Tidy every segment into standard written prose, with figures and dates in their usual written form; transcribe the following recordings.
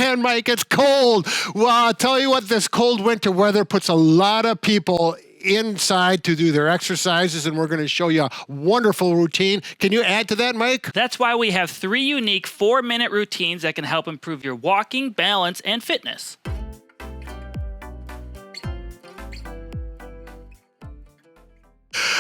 man, Mike, it's cold. Well, I'll tell you what, this cold winter weather puts a lot of people inside to do their exercises, and we're going to show you a wonderful routine. Can you add to that, Mike? That's why we have 3 unique 4-minute routines that can help improve your walking, balance, and fitness.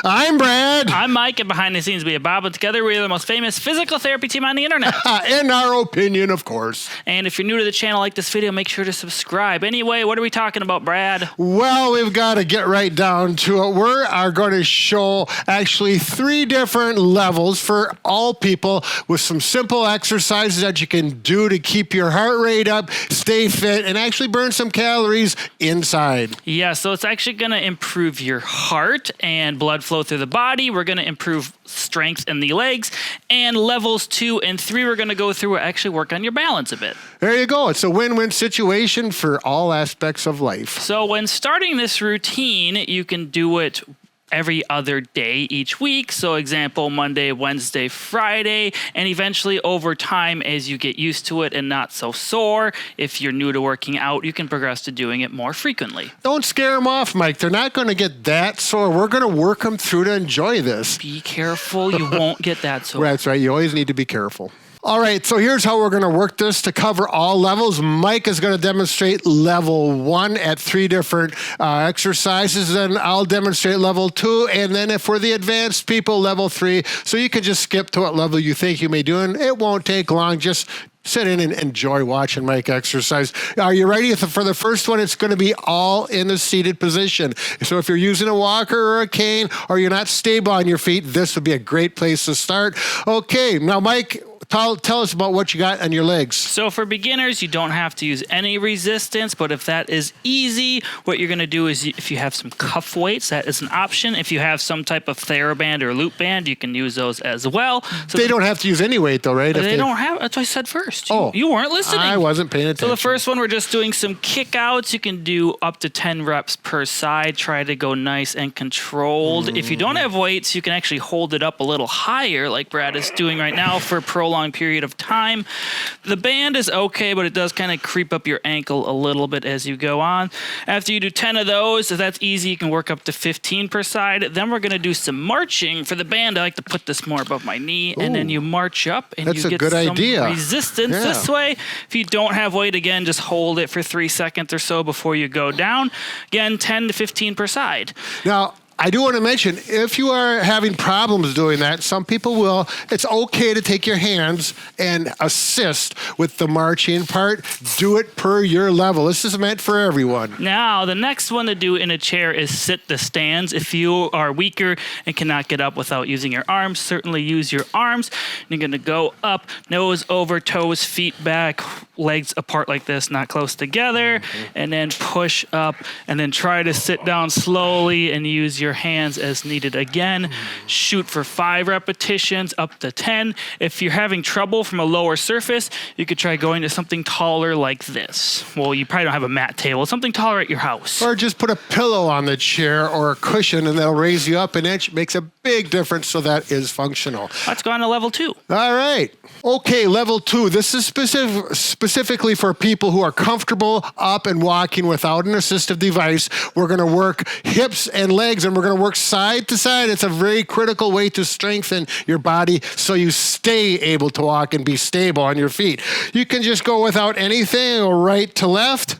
I'm Brad. I'm Mike, and behind the scenes we have Bob, and together we are the most famous physical therapy team on the internet. In our opinion, of course. And if you're new to the channel, like this video, make sure to subscribe. Anyway, what are we talking about, Brad? Well, we've got to get right down to it. We are going to show actually 3 different levels for all people with some simple exercises that you can do to keep your heart rate up, stay fit, and actually burn some calories inside. Yeah, so it's actually going to improve your heart and blood flow through the body. We're going to improve strength in the legs, and levels 2 and 3 we're going to go through will actually work on your balance a bit. There you go. It's a win-win situation for all aspects of life. So when starting this routine, you can do it every other day each week. So example, Monday, Wednesday, Friday, and eventually over time, as you get used to it and not so sore, if you're new to working out, you can progress to doing it more frequently. Don't scare them off, Mike. They're not going to get that sore. We're going to work them through to enjoy this. Be careful. You won't get that sore. That's right. You always need to be careful. All right, so here's how we're going to work this to cover all levels. Mike is going to demonstrate level 1 at 3 different exercises, and I'll demonstrate level 2, and then if we're the advanced people, level 3. So you can just skip to what level you think you may do, and it won't take long. Just sit in and enjoy watching Mike exercise. Are you ready for the first one? It's going to be all in the seated position. So if you're using a walker or a cane, or you're not stable on your feet, this would be a great place to start. Okay, now Mike, tell us about what you got on your legs. So for beginners, you don't have to use any resistance, but if that is easy, what you're going to do is if you have some cuff weights, that is an option. If you have some type of TheraBand or loop band, you can use those as well. So they don't have to use any weight though, right? They don't have, that's what I said first. Oh, you weren't listening. I wasn't paying attention. So the first one, we're just doing some kick outs. You can do up to 10 reps per side. Try to go nice and controlled. If you don't have weights, you can actually hold it up a little higher like Brad is doing right now for a prolonged period of time. The band is okay, but it does kind of creep up your ankle a little bit as you go on. After you do 10 of those, if that's easy, you can work up to 15 per side. Then we're going to do some marching. For the band, I like to put this more above my knee, and then you march up and you get some resistance this way. If you don't have weight, again, just hold it for 3 seconds or so before you go down. Again, 10 to 15 per side. Now, I do want to mention, if you are having problems doing that, some people will, it's okay to take your hands and assist with the marching part. Do it per your level. This is meant for everyone. Now, the next one to do in a chair is sit the stands. If you are weaker and cannot get up without using your arms, certainly use your arms. You're going to go up, nose over, toes, feet back, legs apart like this, not close together, and then push up, and then try to sit down slowly and use your hands as needed again. Shoot for 5 repetitions up to 10. If you're having trouble from a lower surface, you could try going to something taller like this. Well, you probably don't have a mat table. Something taller at your house. Or just put a pillow on the chair or a cushion and they'll raise you up an inch. It makes a big difference, so that is functional. Let's go on to level 2. All right. Okay, level 2. This is specifically for people who are comfortable up and walking without an assistive device. We're going to work hips and legs, and we're going to work side to side. It's a very critical way to strengthen your body so you stay able to walk and be stable on your feet. You can just go without anything or right to left.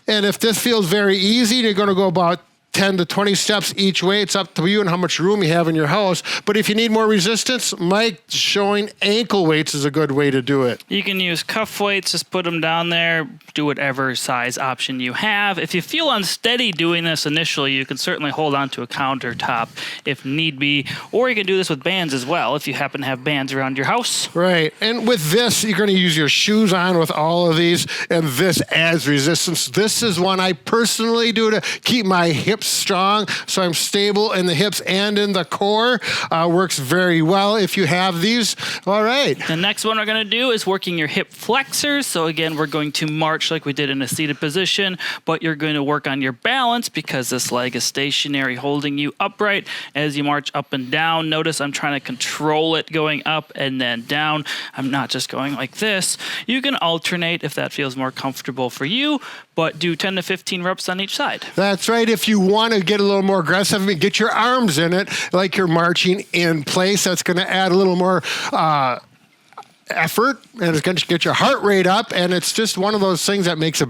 And if this feels very easy, you're going to go about 10 to 20 steps each way. It's up to you and how much room you have in your house. But if you need more resistance, Mike showing ankle weights is a good way to do it. You can use cuff weights, just put them down there, do whatever size option you have. If you feel unsteady doing this initially, you can certainly hold on to a countertop if need be, or you can do this with bands as well if you happen to have bands around your house. Right, and with this, you're going to use your shoes on with all of these, and this adds resistance. This is one I personally do to keep my hip hips strong, so I'm stable in the hips and in the core. Works very well if you have these. All right. The next one we're going to do is working your hip flexors. So again, we're going to march like we did in a seated position, but you're going to work on your balance because this leg is stationary, holding you upright as you march up and down. Notice I'm trying to control it going up and then down. I'm not just going like this. You can alternate if that feels more comfortable for you, but do 10 to 15 reps on each side. That's right. If you want to get a little more aggressive, get your arms in it like you're marching in place. That's going to add a little more effort, and it's going to get your heart rate up, and it's just one of those things that makes a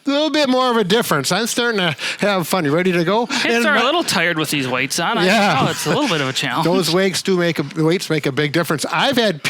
little bit more of a difference. I'm starting to have fun. You ready to go? Hips are a little tired with these weights on. Yeah. I know it's a little bit of a challenge. Those weights make a big difference. I've had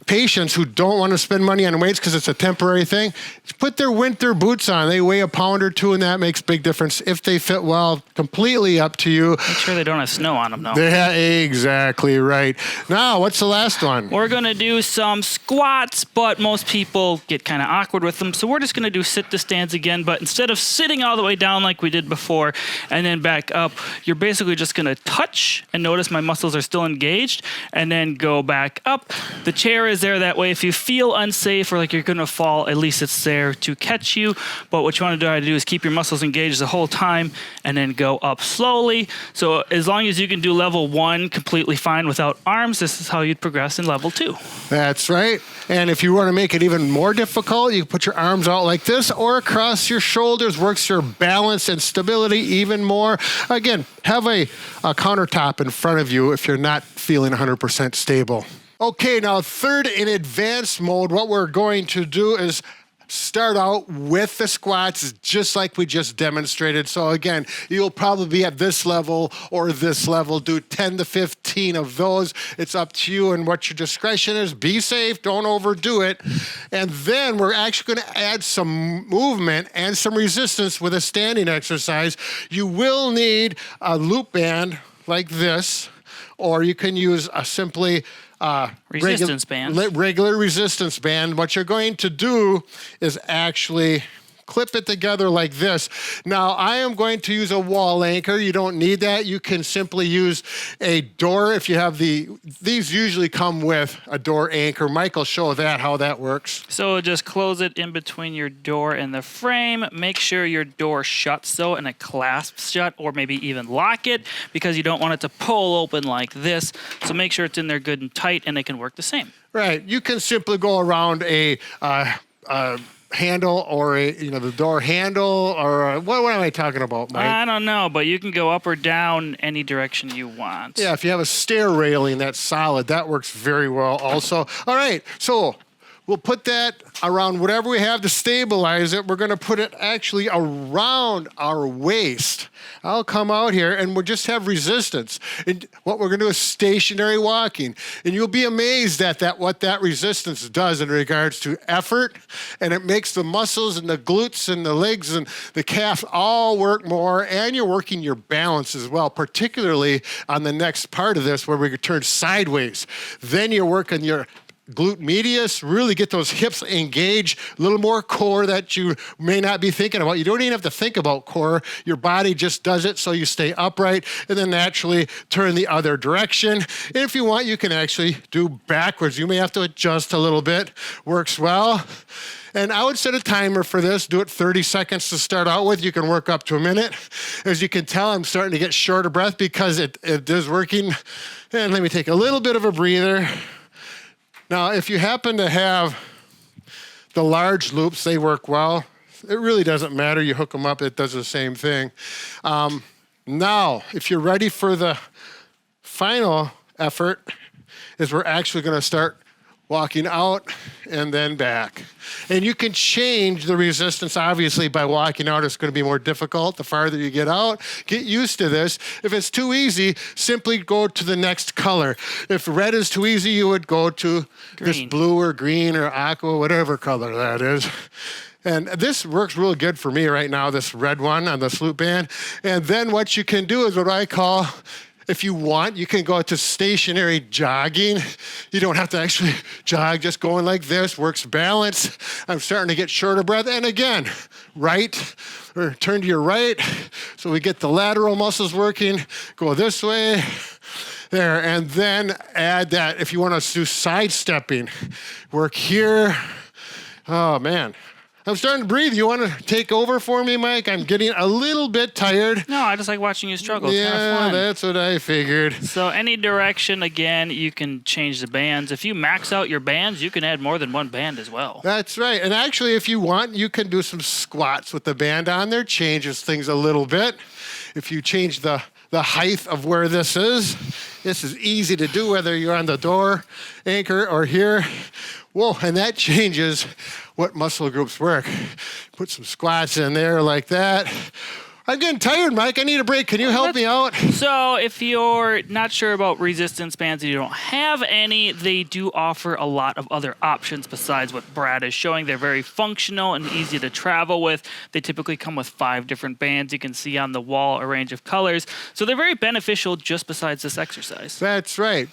patients who don't want to spend money on weights because it's a temporary thing, put their winter boots on. They weigh a pound or two, and that makes a big difference. If they fit well, completely up to you. Make sure they don't have snow on them, though. Yeah, exactly right. Now, what's the last one? We're going to do some squats, but most people get kind of awkward with them. So we're just going to do sit to stands again, but instead of sitting all the way down like we did before and then back up, you're basically just going to touch, and notice my muscles are still engaged, and then go back up. The chair is there that way. If you feel unsafe or like you're going to fall, at least it's there to catch you. But what you want to try to do is keep your muscles engaged the whole time and then go up slowly. So as long as you can do level 1 completely fine without arms, this is how you'd progress in level 2. That's right. And if you want to make it even more difficult, you can put your arms out like this or across your shoulders. Works your balance and stability even more. Again, have a countertop in front of you if you're not feeling 100% stable. Okay, now third in advanced mode, what we're going to do is start out with the squats just like we just demonstrated. So again, you'll probably be at this level or this level. Do 10 to 15 of those. It's up to you and what your discretion is. Be safe, don't overdo it. And then we're actually going to add some movement and some resistance with a standing exercise. You will need a loop band like this, or you can use a simply resistance band. Regular resistance band. What you're going to do is actually clip it together like this. Now, I am going to use a wall anchor. You don't need that. You can simply use a door if you have these usually come with a door anchor. Mike will show how that works. So just close it in between your door and the frame. Make sure your door shuts though and it clasps shut, or maybe even lock it because you don't want it to pull open like this. So make sure it's in there good and tight and it can work the same. Right. You can simply go around a handle or the door handle, or what am I talking about, Mike? I don't know, but you can go up or down any direction you want. Yeah, if you have a stair railing that's solid, that works very well also. All right, so we'll put that around whatever we have to stabilize it. We're going to put it actually around our waist. I'll come out here and we'll just have resistance. And what we're going to do is stationary walking. And you'll be amazed at what that resistance does in regards to effort. And it makes the muscles and the glutes and the legs and the calf all work more. And you're working your balance as well, particularly on the next part of this where we could turn sideways. Then you're working your glute medius, really get those hips engaged, a little more core that you may not be thinking about. You don't even have to think about core. Your body just does it so you stay upright and then naturally turn the other direction. And if you want, you can actually do backwards. You may have to adjust a little bit. Works well. And I would set a timer for this. Do it 30 seconds to start out with. You can work up to a minute. As you can tell, I'm starting to get short of breath because it is working. And let me take a little bit of a breather. Now, if you happen to have the large loops, they work well. It really doesn't matter. You hook them up, it does the same thing. Now, if you're ready for the final effort, is we're actually going to start walking out and then back. And you can change the resistance, obviously, by walking out. It's going to be more difficult the farther you get out. Get used to this. If it's too easy, simply go to the next color. If red is too easy, you would go to this blue or green or aqua, whatever color that is. And this works real good for me right now, this red one on the loop band. And then what you can do is what I call If you want, you can go to stationary jogging. You don't have to actually jog, just going like this, works balance. I'm starting to get short of breath. And again, right, or turn to your right. So we get the lateral muscles working. Go this way, there. And then add that, if you want to do sidestepping, work here. Oh, man. I'm starting to breathe. You want to take over for me, Mike? I'm getting a little bit tired. No, I just like watching you struggle. It's kind of Yeah, fun. that's what I figured. So any direction, again, you can change the bands. If you max out your bands, you can add more than one band as well. That's right. And actually, if you want, you can do some squats with the band on there. Changes things a little bit. If you change the height of where this is easy to do, whether you're on the door anchor or here. Whoa, and that changes what muscle groups work. Put some squats in there like that. I'm getting tired, Mike. I need a break. Can you help me out? So if you're not sure about resistance bands and you don't have any, they do offer a lot of other options besides what Brad is showing. They're very functional and easy to travel with. They typically come with 5 different bands. You can see on the wall a range of colors. So they're very beneficial just besides this exercise. That's right.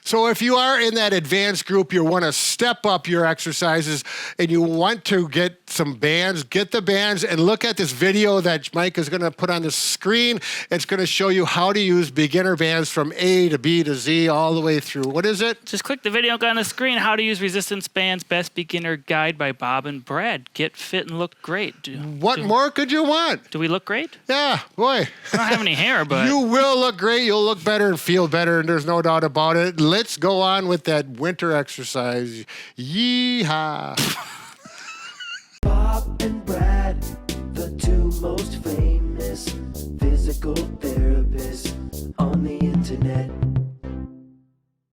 So if you are in that advanced group, you want to step up your exercises and you want to get some bands, get the bands and look at this video that Mike is going to put on the screen. It's going to show you how to use beginner bands from A to B to Z all the way through. What is it? Just click the video on the screen, How to Use Resistance Bands, Best Beginner Guide by Bob and Brad. Get fit and look great. What more could you want? Do we look great? Yeah, boy. I don't have any hair, but... You will look great. You'll look better and feel better, and there's no doubt about it. Let's go on with that winter exercise. Yeehaw. Bob and Brad, the 2 most famous physical therapists.